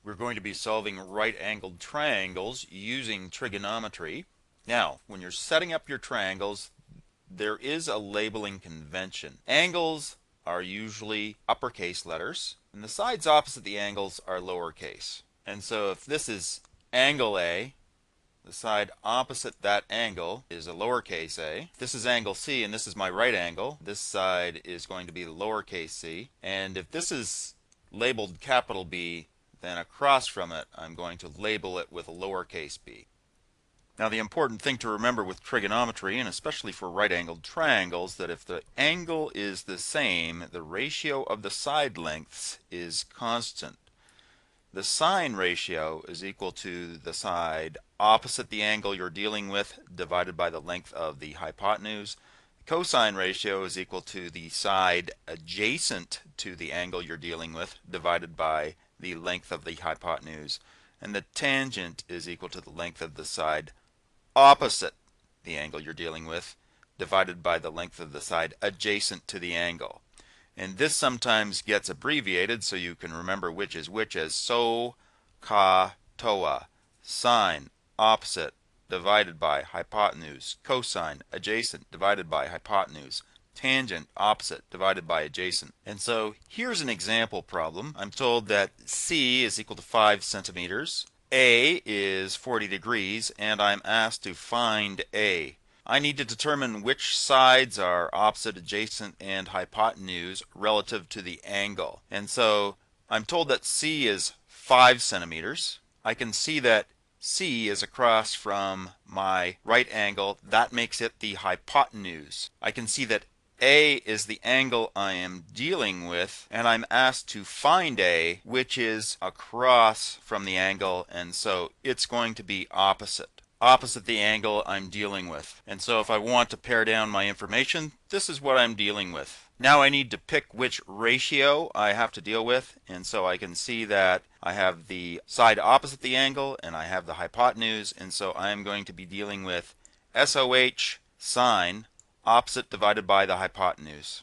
We're going to be solving right-angled triangles using trigonometry. Now, when you're setting up your triangles, there is a labeling convention. Angles are usually uppercase letters, and the sides opposite the angles are lowercase. And so if this is angle A, the side opposite that angle is a lowercase a. This is angle C, and this is my right angle. This side is going to be the lowercase c. And if this is labeled capital B, then across from it, I'm going to label it with a lowercase b. Now, the important thing to remember with trigonometry, and especially for right-angled triangles, that if the angle is the same, the ratio of the side lengths is constant. The sine ratio is equal to the side opposite the angle you're dealing with divided by the length of the hypotenuse. The cosine ratio is equal to the side adjacent to the angle you're dealing with divided by the length of the hypotenuse. And the tangent is equal to the length of the side opposite the angle you're dealing with divided by the length of the side adjacent to the angle. And this sometimes gets abbreviated so you can remember which is which as SO, CA, TOA. Sine, opposite, divided by hypotenuse. Cosine, adjacent, divided by hypotenuse. Tangent, opposite, divided by adjacent. And so here's an example problem. I'm told that C is equal to 5 centimeters. A is 40 degrees, and I'm asked to find A. I need to determine which sides are opposite, adjacent, and hypotenuse relative to the angle. And so I'm told that C is 5 centimeters. I can see that C is across from my right angle. That makes it the hypotenuse. I can see that A is the angle I am dealing with, and I'm asked to find A, which is across from the angle, and so it's going to be opposite the angle I'm dealing with. And so if I want to pare down my information, this is what I'm dealing with. Now I need to pick which ratio I have to deal with, and so I can see that I have the side opposite the angle and I have the hypotenuse, and so I'm going to be dealing with SOH sine opposite divided by the hypotenuse.